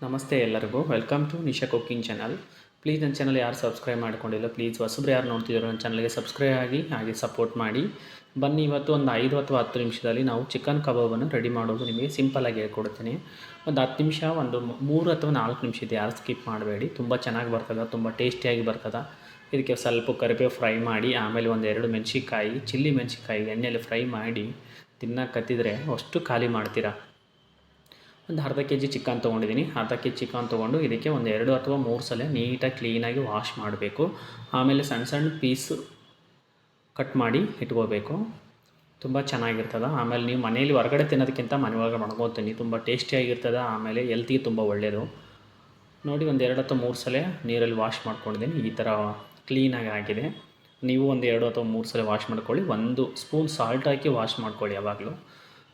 ನಮಸ್ತೆ ಎಲ್ಲರಿಗೂ, welcome to Nisha cooking channel. Please ನನ್ನ ಚಾನಲ್ ಯಾರು ಸಬ್ಸ್ಕ್ರೈಬ್ ಮಾಡ್ಕೊಂಡಿಲ್ಲ, ಪ್ಲೀಸ್ ಹೊಸಬ್ರು ಯಾರು ನೋಡ್ತಿದ್ದಾರೋ ನನ್ನ ಚಾನಲ್ಗೆ ಸಬ್ಸ್ಕ್ರೈಬ್ ಆಗಿ ಹಾಗೆ ಸಪೋರ್ಟ್ ಮಾಡಿ. ಬನ್ನಿ, ಇವತ್ತು ಒಂದು 5 ಅಥವಾ 10 ನಿಮಿಷದಲ್ಲಿ ನಾವು ಚಿಕನ್ ಕಬಾಬನ್ನು ರೆಡಿ ಮಾಡೋದು ನಿಮಗೆ ಸಿಂಪಲ್ಲಾಗಿ ಹೇಳ್ಕೊಡ್ತೀನಿ. ಒಂದು 10 ನಿಮಿಷ, ಒಂದು 3 ಅಥವಾ 4 ನಿಮಿಷ ಇದೆ, ಯಾರು ಸ್ಕಿಪ್ ಮಾಡಬೇಡಿ. ತುಂಬ ಚೆನ್ನಾಗಿ ಬರ್ತದೆ, ತುಂಬ ಟೇಸ್ಟಿಯಾಗಿ ಬರ್ತದೆ. ಇದಕ್ಕೆ ಸ್ವಲ್ಪ ಕರಿಬೇವು ಫ್ರೈ ಮಾಡಿ, ಆಮೇಲೆ ಒಂದು 2 ಮೆಣಸಿನ್ಕಾಯಿ, ಚಿಲ್ಲಿ ಮೆಣಸಿನ್ಕಾಯಿ ಎಣ್ಣೆಯಲ್ಲಿ ಫ್ರೈ ಮಾಡಿ ತಿನ್ನೋಕತ್ತಿದ್ರೆ ಅಷ್ಟು ಖಾಲಿ ಮಾಡ್ತೀರಾ. ಒಂದು ಅರ್ಧ ಕೆ ಜಿ ಚಿಕನ್ ತೊಗೊಂಡಿದ್ದೀನಿ. ಅರ್ಧ ಕೆ ಜಿ ಚಿಕನ್ ತೊಗೊಂಡು ಇದಕ್ಕೆ ಒಂದು 2 ಅಥವಾ 3 ಸಲ ನೀಟಾಗಿ ಕ್ಲೀನಾಗಿ ವಾಶ್ ಮಾಡಬೇಕು. ಆಮೇಲೆ ಸಣ್ಣ ಸಣ್ಣ ಪೀಸು ಕಟ್ ಮಾಡಿ ಇಟ್ಕೋಬೇಕು. ತುಂಬ ಚೆನ್ನಾಗಿರ್ತದೆ. ಆಮೇಲೆ ನೀವು ಮನೆಯಲ್ಲಿ ಹೊರಗಡೆ ತಿನ್ನೋದಕ್ಕಿಂತ ಮನೆ ಒಳಗೆ ಮಾಡ್ಕೊತೀನಿ, ತುಂಬ ಟೇಸ್ಟಿಯಾಗಿರ್ತದೆ. ಆಮೇಲೆ ಹೆಲ್ತಿಗೆ ತುಂಬ ಒಳ್ಳೆಯದು. ನೋಡಿ, ಒಂದು 2 ಅಥವಾ 3 ಸಲ ನೀರಲ್ಲಿ ವಾಶ್ ಮಾಡ್ಕೊಂಡಿದ್ದೀನಿ. ಈ ಥರ ಕ್ಲೀನಾಗಿ ಆಗಿದೆ. ನೀವು ಒಂದು 2 ಅಥವಾ 3 ಸಲ ವಾಶ್ ಮಾಡ್ಕೊಳ್ಳಿ. 1 ಸ್ಪೂನ್ ಸಾಲ್ಟ್ ಹಾಕಿ ವಾಶ್ ಮಾಡ್ಕೊಳ್ಳಿ ಯಾವಾಗಲೂ.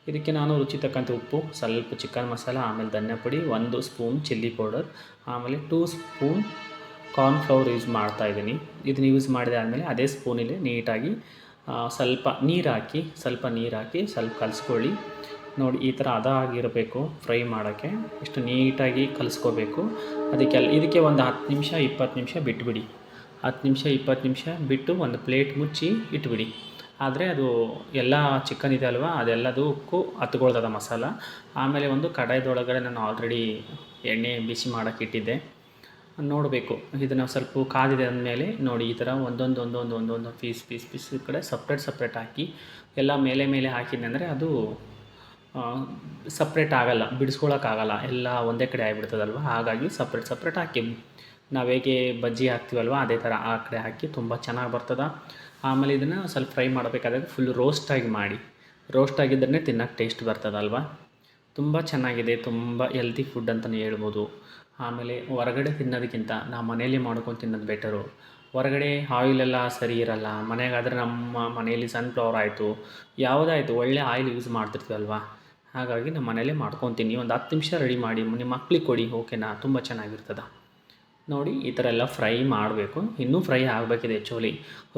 ಇದಕ್ಕೆ ನಾನು ರುಚಿ ತಕ್ಕಂತೆ ಉಪ್ಪು, ಸ್ವಲ್ಪ ಚಿಕನ್ ಮಸಾಲ, ಆಮೇಲೆ ಧನಿಯಾ ಪುಡಿ, 1 ಸ್ಪೂನ್ ಚಿಲ್ಲಿ ಪೌಡರ್, ಆಮೇಲೆ 2 ಸ್ಪೂನ್ ಕಾರ್ನ್ಫ್ಲವರ್ ಯೂಸ್ ಮಾಡ್ತಾಯಿದ್ದೀನಿ. ಇದನ್ನು ಯೂಸ್ ಮಾಡಿದೆ ಆದಮೇಲೆ ಅದೇ ಸ್ಪೂನಲ್ಲಿ ನೀಟಾಗಿ ಸ್ವಲ್ಪ ನೀರು ಹಾಕಿ ಸ್ವಲ್ಪ ಕಲಿಸ್ಕೊಳ್ಳಿ. ನೋಡಿ, ಈ ಥರ ಹದ ಆಗಿರಬೇಕು ಫ್ರೈ ಮಾಡೋಕ್ಕೆ. ಇಷ್ಟು ನೀಟಾಗಿ ಕಲಿಸ್ಕೋಬೇಕು. ಇದಕ್ಕೆ ಒಂದು 10 ನಿಮಿಷ 20 ನಿಮಿಷ ಬಿಟ್ಟುಬಿಡಿ. 10 ನಿಮಿಷ 20 ನಿಮಿಷ ಬಿಟ್ಟು ಒಂದು ಪ್ಲೇಟ್ ಮುಚ್ಚಿ ಇಟ್ಬಿಡಿ. ಆದರೆ ಅದು ಎಲ್ಲ ಚಿಕನ್ ಇದೆ ಅಲ್ವಾ, ಅದೆಲ್ಲದಕ್ಕೂ ಹತ್ಕೊಳ್ತದೆ ಮಸಾಲ. ಆಮೇಲೆ ಒಂದು ಕಡಾಯಿದೊಳಗಡೆ ನಾನು ಆಲ್ರೆಡಿ ಎಣ್ಣೆ ಬಿಸಿ ಮಾಡೋಕ್ಕೆ ಇಟ್ಟಿದ್ದೆ. ನೋಡಬೇಕು, ಇದನ್ನು ಸ್ವಲ್ಪ ಕಾದಿದೆ ಅಂದಮೇಲೆ ನೋಡಿ, ಈ ಥರ ಒಂದೊಂದು ಪೀಸ್ ಕಡೆ ಸಪ್ರೇಟ್ ಹಾಕಿ ಎಲ್ಲ ಮೇಲೆ ಹಾಕಿದ್ದಂದರೆ ಅದು ಸಪ್ರೇಟ್ ಆಗೋಲ್ಲ, ಬಿಡಿಸ್ಕೊಳಕ್ಕಾಗಲ್ಲ, ಎಲ್ಲ ಒಂದೇ ಕಡೆ ಆಗಿಬಿಡ್ತದಲ್ವ. ಹಾಗಾಗಿ ಸಪ್ರೇಟ್ ಹಾಕಿ, ನಾವು ಹೇಗೆ ಬಜ್ಜಿ ಹಾಕ್ತೀವಲ್ವ ಅದೇ ಥರ ಆ ಕಡೆ ಹಾಕಿ ತುಂಬ ಚೆನ್ನಾಗಿ ಬರ್ತದೆ. ಆಮೇಲೆ ಇದನ್ನು ಸ್ವಲ್ಪ ಫ್ರೈ ಮಾಡಬೇಕಾದಾಗ ಫುಲ್ ರೋಸ್ಟಾಗಿ ಮಾಡಿ. ರೋಸ್ಟ್ ಆಗಿದ್ದರೆ ತಿನ್ನೋಕ್ಕೆ ಟೇಸ್ಟ್ ಬರ್ತದಲ್ವ. ತುಂಬ ಚೆನ್ನಾಗಿದೆ, ತುಂಬ ಹೆಲ್ತಿ ಫುಡ್ ಅಂತಲೇ ಹೇಳ್ಬೋದು. ಆಮೇಲೆ ಹೊರಗಡೆ ತಿನ್ನೋದಕ್ಕಿಂತ ನಾವು ಮನೆಯಲ್ಲಿ ಮಾಡ್ಕೊಂಡು ತಿನ್ನೋದು ಬೆಟರು. ಹೊರಗಡೆ ಆಯಿಲೆಲ್ಲ ಸರಿ ಇರೋಲ್ಲ. ಮನೆಗಾದರೆ ನಮ್ಮ ಮನೆಯಲ್ಲಿ ಸನ್ಫ್ಲವರ್ ಆಯಿತು, ಯಾವುದಾಯಿತು ಒಳ್ಳೆ ಆಯಿಲ್ ಯೂಸ್ ಮಾಡ್ತಿರ್ತೀವಲ್ವ. ಹಾಗಾಗಿ ನಮ್ಮ ಮನೇಲೇ ಮಾಡ್ಕೊತೀನಿ. ಒಂದು 10 ನಿಮಿಷ ರೆಡಿ ಮಾಡಿ ನಿಮ್ಮ ಮಕ್ಳಿಗೆ ಕೊಡಿ, ಓಕೆನಾ? ತುಂಬ ಚೆನ್ನಾಗಿರ್ತದೆ. ನೋಡಿ, ಈ ಥರ ಎಲ್ಲ ಫ್ರೈ ಮಾಡಬೇಕು. ಇನ್ನೂ ಫ್ರೈ ಆಗಬೇಕಿದೆ, ಆ್ಯಕ್ಚುಲಿ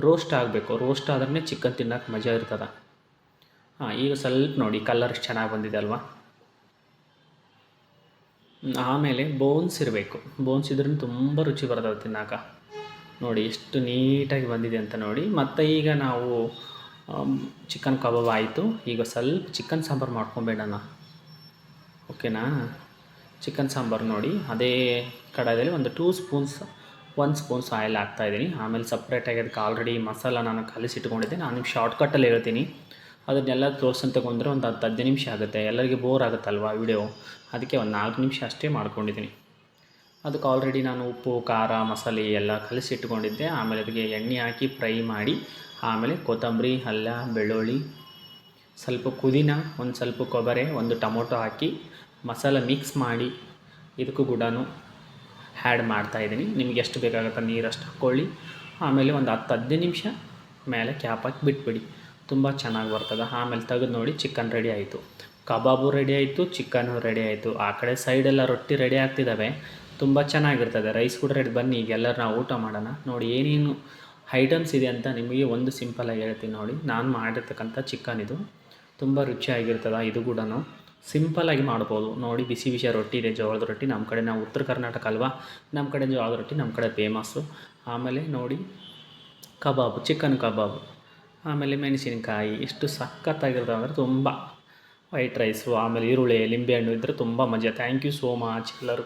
ರೋಸ್ಟ್ ಆಗಬೇಕು. ರೋಸ್ಟ್ ಆದ್ರೆ ಚಿಕನ್ ತಿನ್ನೋಕೆ ಮಜಾ ಇರ್ತದೆ. ಈಗ ಸ್ವಲ್ಪ ನೋಡಿ, ಕಲರ್ ಎಷ್ಟು ಚೆನ್ನಾಗಿ ಬಂದಿದೆ ಅಲ್ವಾ. ಆಮೇಲೆ ಬೋನ್ಸ್ ಇರಬೇಕು. ಬೋನ್ಸ್ ಇದ್ರೂ ತುಂಬ ರುಚಿ ಬರ್ತದೆ ತಿನ್ನೋಕೆ. ನೋಡಿ ಎಷ್ಟು ನೀಟಾಗಿ ಬಂದಿದೆ ಅಂತ ನೋಡಿ. ಮತ್ತು ಈಗ ನಾವು ಚಿಕನ್ ಕಬಾಬ್ ಆಯಿತು. ಈಗ ಸ್ವಲ್ಪ ಚಿಕನ್ ಸಾಂಬಾರು ಮಾಡ್ಕೊಂಬೇಡಣ, ಓಕೆನಾ? ಚಿಕನ್ ಸಾಂಬಾರು ನೋಡಿ, ಅದೇ ಕಡಾಯಿದಲ್ಲಿ ಒಂದು 1 ಸ್ಪೂನ್ಸ್ ಆಯಿಲ್ ಹಾಕ್ತಾಯಿದ್ದೀನಿ. ಆಮೇಲೆ ಸಪ್ರೇಟಾಗಿ ಅದಕ್ಕೆ ಆಲ್ರೆಡಿ ಮಸಾಲ ನಾನು ಕಲಿಸಿಟ್ಕೊಂಡಿದ್ದೆ. ನಾನು ನಿಮ್ಗೆ ಶಾರ್ಟ್ಕಟ್ಟಲ್ಲಿ ಹೇಳ್ತೀನಿ. ಅದನ್ನೆಲ್ಲ ತೋರಿಸಂತ ಬಂದರೆ ಒಂದು 10 ನಿಮಿಷ ಆಗುತ್ತೆ. ಎಲ್ಲರಿಗೆ ಬೋರ್ ಆಗುತ್ತಲ್ವ ವಿಡಿಯೋ, ಅದಕ್ಕೆ ಒಂದು 4 ನಿಮಿಷ ಅಷ್ಟೇ ಮಾಡ್ಕೊಂಡಿದ್ದೀನಿ. ಅದಕ್ಕೆ ಆಲ್ರೆಡಿ ನಾನು ಉಪ್ಪು, ಖಾರ, ಮಸಾಲೆ ಎಲ್ಲ ಕಲಿಸಿಟ್ಕೊಂಡಿದ್ದೆ. ಆಮೇಲೆ ಅದಕ್ಕೆ ಎಣ್ಣೆ ಹಾಕಿ ಫ್ರೈ ಮಾಡಿ, ಆಮೇಲೆ ಕೊತ್ತಂಬರಿ, ಅಲ್ಲ, ಬೆಳ್ಳುಳ್ಳಿ, ಸ್ವಲ್ಪ ಪುದೀನ, ಒಂದು ಸ್ವಲ್ಪ ಕೊಬ್ಬರಿ, ಒಂದು ಟೊಮೊಟೊ ಹಾಕಿ ಮಸಾಲ ಮಿಕ್ಸ್ ಮಾಡಿ ಇದಕ್ಕೂ ಕೂಡ ಆ್ಯಡ್ ಮಾಡ್ತಾಯಿದ್ದೀನಿ. ನಿಮಗೆ ಎಷ್ಟು ಬೇಕಾಗುತ್ತೋ ನೀರಷ್ಟು ಹಾಕ್ಕೊಳ್ಳಿ. ಆಮೇಲೆ ಒಂದು 10-15 ನಿಮಿಷ ಮೇಲೆ ಕ್ಯಾಪ್ ಹಾಕಿ ಬಿಟ್ಬಿಡಿ. ತುಂಬ ಚೆನ್ನಾಗಿ ಬರ್ತದೆ. ಆಮೇಲೆ ತೆಗೆದು ನೋಡಿ, ಚಿಕನ್ ರೆಡಿ ಆಯಿತು, ಕಬಾಬು ರೆಡಿ ಆಯಿತು, ಚಿಕನ್ನು ರೆಡಿ ಆಯಿತು. ಆ ಕಡೆ ಸೈಡೆಲ್ಲ ರೊಟ್ಟಿ ರೆಡಿ ಆಗ್ತಿದ್ದಾವೆ, ತುಂಬ ಚೆನ್ನಾಗಿರ್ತದೆ. ರೈಸ್ ಕೂಡ ರೆಡಿ. ಬನ್ನಿ ಈಗ ಎಲ್ಲರೂ ನಾವು ಊಟ ಮಾಡೋಣ. ನೋಡಿ ಏನೇನು ಐಟಮ್ಸ್ ಇದೆ ಅಂತ ನಿಮಗೆ ಒಂದು ಸಿಂಪಲಾಗಿ ಹೇಳ್ತೀನಿ ನೋಡಿ. ನಾನು ಮಾಡಿರ್ತಕ್ಕಂಥ ಚಿಕನ್ ಇದು ತುಂಬ ರುಚಿಯಾಗಿರ್ತದೆ. ಇದು ಕೂಡ ಸಿಂಪಲ್ಲಾಗಿ ಮಾಡ್ಬೋದು. ನೋಡಿ, ಬಿಸಿ ರೊಟ್ಟಿ ಇದೆ, ಜೋಳದ ರೊಟ್ಟಿ. ನಮ್ಮ ಕಡೆ, ನಾವು ಉತ್ತರ ಕರ್ನಾಟಕ ಅಲ್ವಾ, ನಮ್ಮ ಕಡೆ ಜೋಳದ ರೊಟ್ಟಿ ನಮ್ಮ ಕಡೆ ಫೇಮಸ್ಸು. ಆಮೇಲೆ ನೋಡಿ, ಕಬಾಬು, ಚಿಕನ್ ಕಬಾಬು, ಆಮೇಲೆ ಮೆಣಸಿನಕಾಯಿ, ಎಷ್ಟು ಸಖತ್ತಾಗಿರ್ತವೆ ಅಂದರೆ ತುಂಬ. ವೈಟ್ ರೈಸು, ಆಮೇಲೆ ಈರುಳ್ಳಿ, ಲಿಂಬೆಹಣ್ಣು ಇದ್ದರೆ ತುಂಬ ಮಜಾ. ಥ್ಯಾಂಕ್ ಯು ಸೋ ಮಚ್ ಎಲ್ಲರೂ.